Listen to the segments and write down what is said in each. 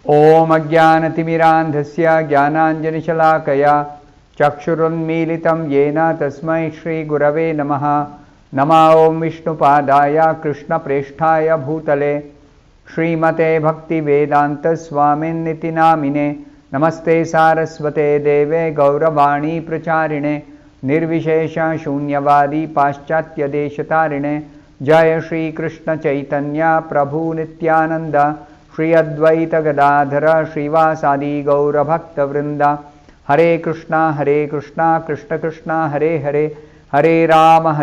Om Ajnanatimirandhasya Jnananjanishalaakaya Chakshurunmilitam Yena Tasmai Shri Gurave Namaha. Nama Om Vishnupadaya Krishna Presthaya Bhutale Srimate Bhaktivedanta Swamin Niti Namine. Namaste Saraswate Deve Gauravani Pracharine Nirvishesha Shunyavadi Paschatya Deshatarine. Jaya Shri Krishna Chaitanya Prabhu Nityananda Shri Advaita Gadadhara Srivasadi Gaura Bhakta Vrinda. Hare Krishna Krishna Krishna Hare Hare Hare Rama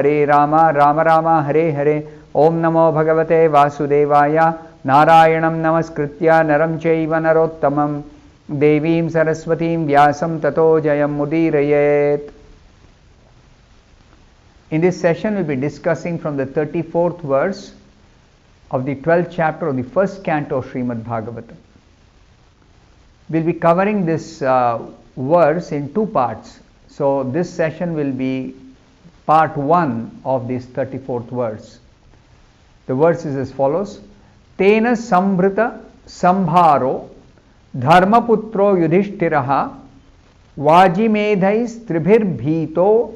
Rama Rama Hare Hare. Om Namo Bhagavate Vasudevaya Narayanam Namaskritya Naram Chaiva Narottamam Devim Saraswatim Vyasam Tato Jayam Mudirayet. In this session, we will be discussing from the 34th verse of the 12th chapter of the first canto of Srimad Bhagavatam. We will be covering this verse in two parts. So, this session will be part 1 of this 34th verse. The verse is as follows: Tena Sambhrita Sambharo Dharmaputro Yudhishthiraha Vajimedhais Tribhir Bhito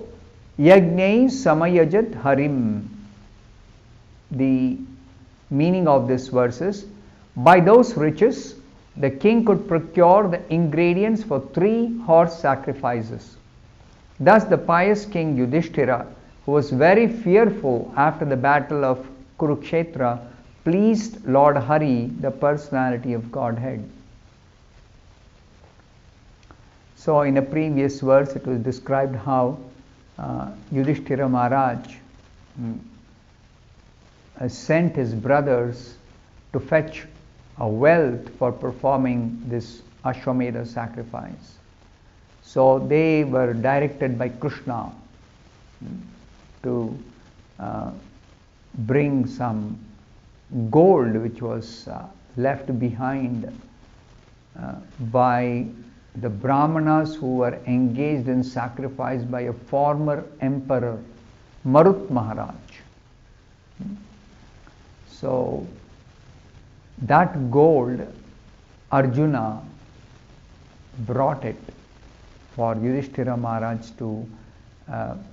Yajnai Samayajat Harim. The meaning of this verse is, by those riches, the king could procure the ingredients for 3 horse sacrifices. Thus the pious king Yudhishthira, who was very fearful after the battle of Kurukshetra, pleased Lord Hari, the personality of Godhead. So in a previous verse it was described how Yudhishthira Maharaj sent his brothers to fetch a wealth for performing this Ashwamedha sacrifice. So they were directed by Krishna to bring some gold which was left behind by the Brahmanas who were engaged in sacrifice by a former emperor, Marut Maharaj. So that gold, Arjuna brought it for Yudhishthira Maharaj to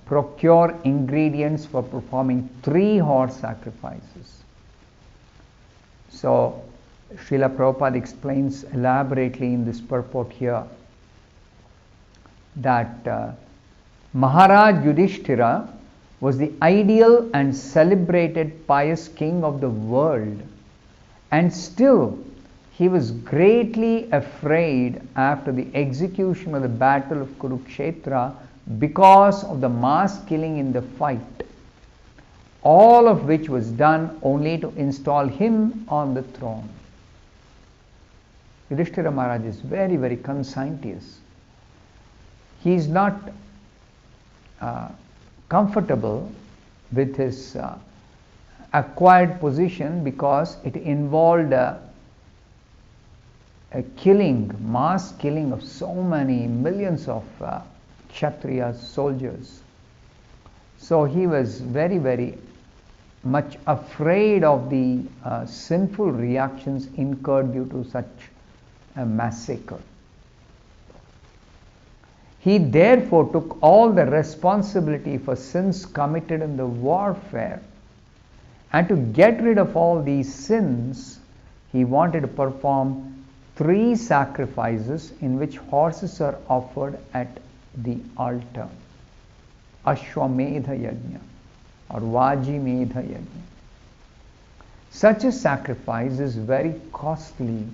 procure ingredients for performing 3 horse sacrifices. So Srila Prabhupada explains elaborately in this purport here that Maharaj Yudhishthira was the ideal and celebrated pious king of the world, and still he was greatly afraid after the execution of the battle of Kurukshetra because of the mass killing in the fight, all of which was done only to install him on the throne. Yudhishthira Maharaj is very, very conscientious. He is not comfortable with his acquired position because it involved a killing, mass killing of so many millions of Kshatriyas, soldiers. So he was very, very much afraid of the sinful reactions incurred due to such a massacre. He therefore took all the responsibility for sins committed in the warfare, and to get rid of all these sins, he wanted to perform 3 sacrifices in which horses are offered at the altar. Ashwamedha Yajna or Vajimedha Yajna. Such a sacrifice is very costly.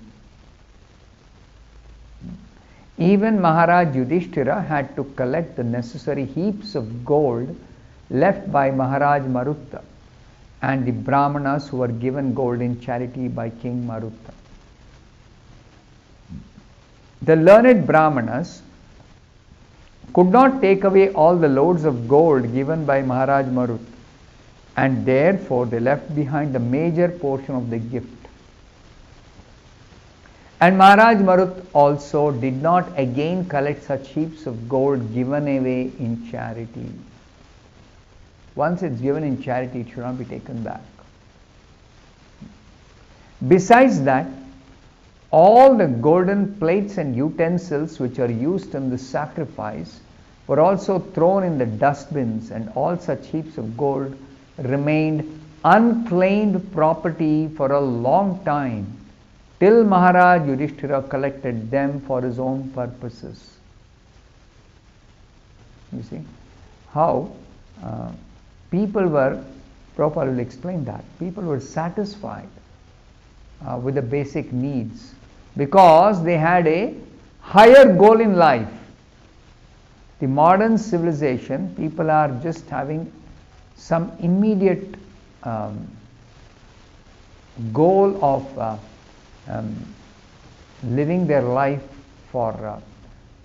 Even Maharaj Yudhishthira had to collect the necessary heaps of gold left by Maharaj Marutta and the Brahmanas who were given gold in charity by King Marutta. The learned Brahmanas could not take away all the loads of gold given by Maharaj Marut, and therefore they left behind the major portion of the gift. And Maharaj Marut also did not again collect such heaps of gold given away in charity. Once it's given in charity, it should not be taken back. Besides that, All the golden plates and utensils which are used in the sacrifice were also thrown in the dustbins, and all such heaps of gold remained unclaimed property for a long time, till Maharaj Yudhishthira collected them for his own purposes. You see how people were, Prabhupada will explain that, people were satisfied with the basic needs because they had a higher goal in life. The modern civilization, people are just having some immediate goal of living their life for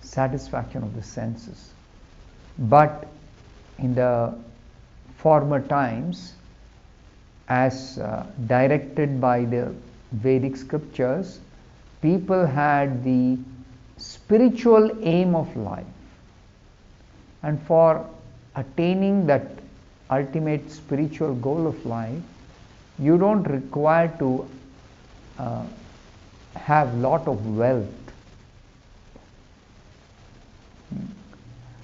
satisfaction of the senses. But in the former times, as directed by the Vedic scriptures, people had the spiritual aim of life. And for attaining that ultimate spiritual goal of life, you don't require to have lot of wealth.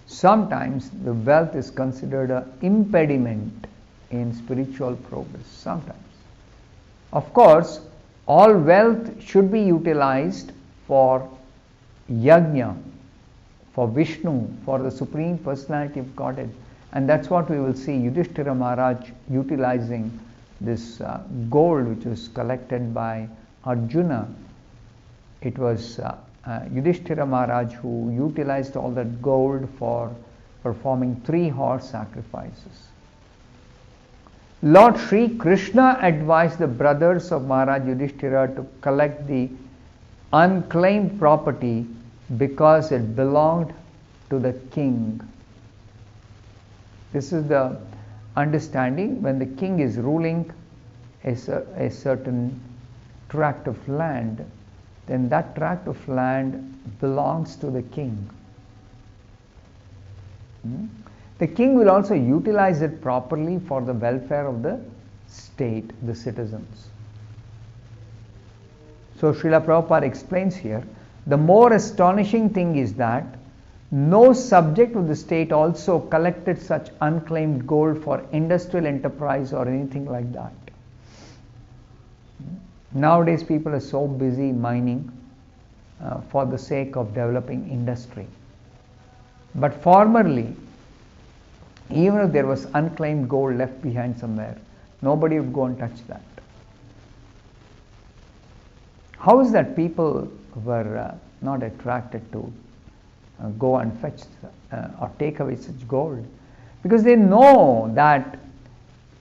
Sometimes the wealth is considered an impediment in spiritual progress. Sometimes. Of course, all wealth should be utilized for yajna, for Vishnu, for the Supreme Personality of Godhead. And that's what we will see Yudhishthira Maharaj utilizing this gold which was collected by Arjuna. It was Yudhishthira Maharaj who utilized all that gold for performing 3 horse sacrifices. Lord Sri Krishna advised the brothers of Maharaj Yudhishthira to collect the unclaimed property because it belonged to the king. This is the understanding when the king is ruling a certain tract of land, then that tract of land belongs to the king. The king will also utilize it properly for the welfare of the state, the citizens. So Srila Prabhupada explains here, the more astonishing thing is that no subject of the state also collected such unclaimed gold for industrial enterprise or anything like that. Nowadays people are so busy mining for the sake of developing industry. But formerly, even if there was unclaimed gold left behind somewhere, nobody would go and touch that. How is that people were not attracted to go and fetch or take away such gold? Because they know that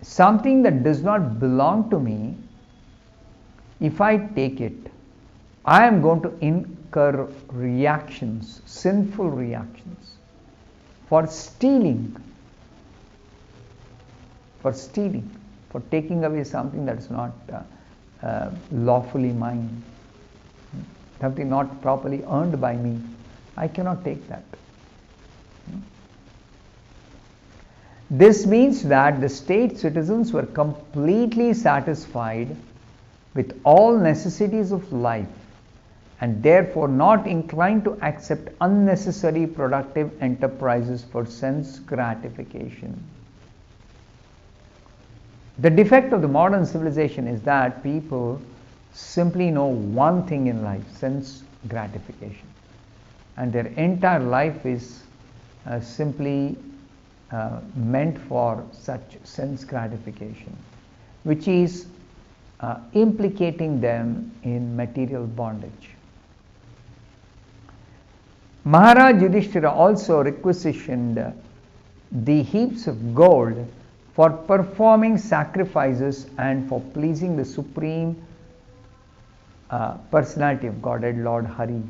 something that does not belong to me, if I take it, I am going to incur reactions, sinful reactions, for stealing, for taking away something that is not lawfully mine, something not properly earned by me. I cannot take that. This means that the state citizens were completely satisfied with all necessities of life and therefore not inclined to accept unnecessary productive enterprises for sense gratification. The defect of the modern civilization is that people simply know one thing in life, sense gratification. And their entire life is simply meant for such sense gratification, which is implicating them in material bondage. Maharaj Yudhishthira also requisitioned the heaps of gold for performing sacrifices and for pleasing the Supreme Personality of Godhead, Lord Hari.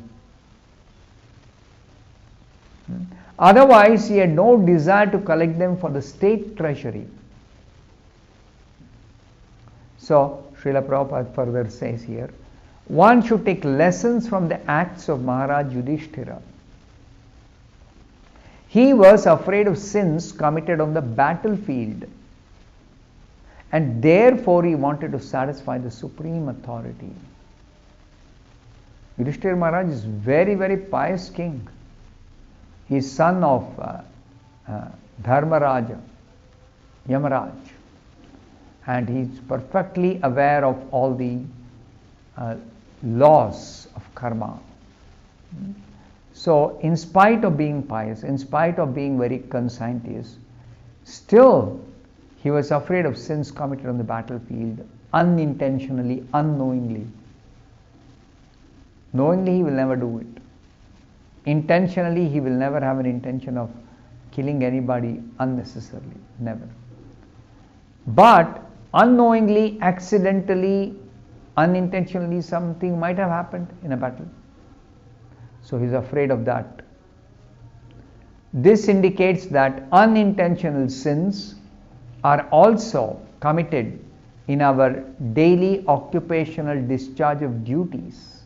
Otherwise, he had no desire to collect them for the state treasury. So, Srila Prabhupada further says here, one should take lessons from the acts of Maharaj Yudhishthira. He was afraid of sins committed on the battlefield, and therefore he wanted to satisfy the supreme authority. Yudhishthira Maharaj is very, very pious king. He is son of Dharmaraja, Yamaraj. And he is perfectly aware of all the laws of karma. So, in spite of being pious, in spite of being very conscientious, still he was afraid of sins committed on the battlefield, unintentionally, unknowingly. Knowingly, he will never do it. Intentionally, he will never have an intention of killing anybody unnecessarily. Never. But unknowingly, accidentally, unintentionally, something might have happened in a battle. So he is afraid of that. This indicates that unintentional sins are also committed in our daily occupational discharge of duties.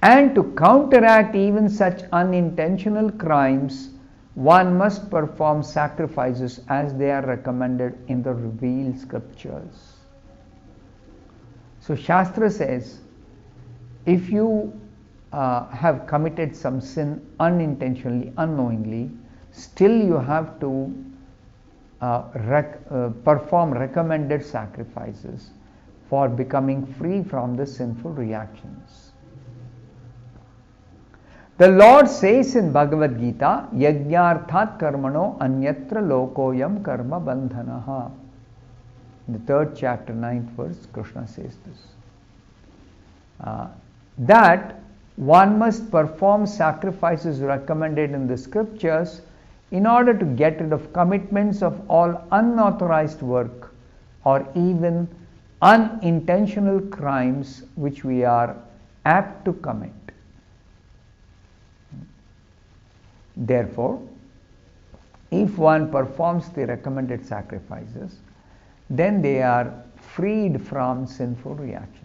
And to counteract even such unintentional crimes, one must perform sacrifices as they are recommended in the revealed scriptures. So Shastra says, if you have committed some sin unintentionally, unknowingly, still you have to perform recommended sacrifices for becoming free from the sinful reactions. The Lord says in Bhagavad Gita, Yajnarthat karmano anyatra lokoyam karma bandhanaha. In the 3rd chapter, 9th verse, Krishna says this. That one must perform sacrifices recommended in the scriptures in order to get rid of commitments of all unauthorized work or even unintentional crimes which we are apt to commit. Therefore, if one performs the recommended sacrifices, then they are freed from sinful reactions.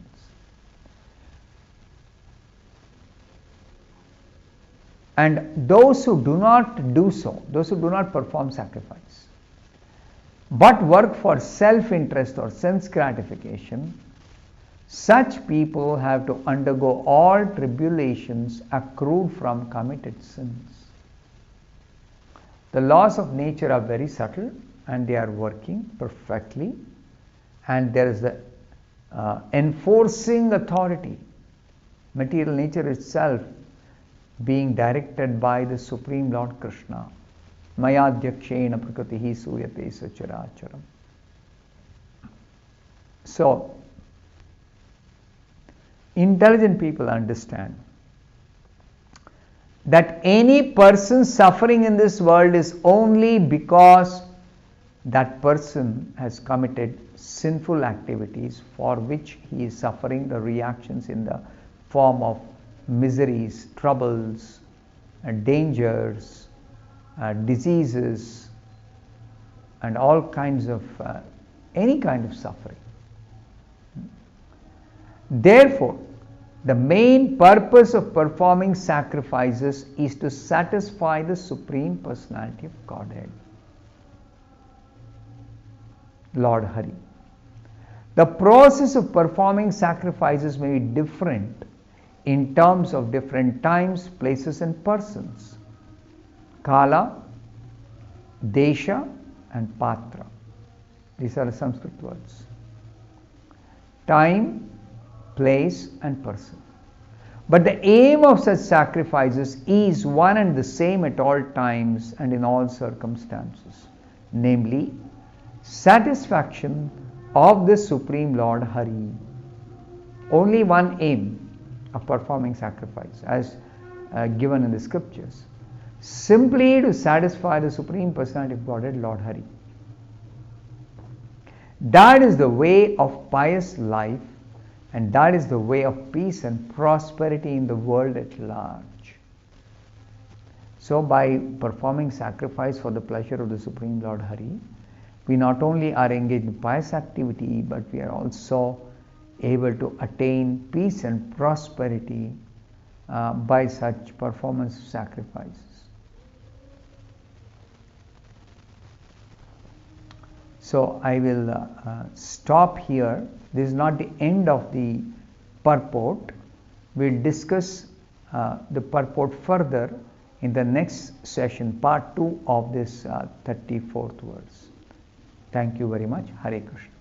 And those who do not do so, those who do not perform sacrifice, but work for self-interest or sense gratification, such people have to undergo all tribulations accrued from committed sins. The laws of nature are very subtle and they are working perfectly, and there is the enforcing authority, material nature itself being directed by the Supreme Lord Krishna. Mayadhyakshena prakritihi suyate sacharacharam. So, intelligent people understand that any person suffering in this world is only because that person has committed sinful activities for which he is suffering the reactions in the form of miseries, troubles, dangers, diseases, and all kinds of any kind of suffering. Therefore, the main purpose of performing sacrifices is to satisfy the Supreme Personality of Godhead, Lord Hari. The process of performing sacrifices may be different in terms of different times, places, and persons. Kala, Desha, and Patra. These are the Sanskrit words. Time, place, and person. But the aim of such sacrifices is one and the same at all times and in all circumstances, namely, satisfaction of the Supreme Lord Hari. Only one aim of performing sacrifice, as given in the scriptures, simply to satisfy the Supreme Personality of Godhead, Lord Hari. That is the way of pious life, and that is the way of peace and prosperity in the world at large. So, by performing sacrifice for the pleasure of the Supreme Lord Hari, we not only are engaged in pious activity, but we are also able to attain peace and prosperity by such performance of sacrifices. So I will stop here. This is not the end of the purport. We'll discuss the purport further in the next session, part 2 of this 34th verse. Thank you very much. Hare Krishna.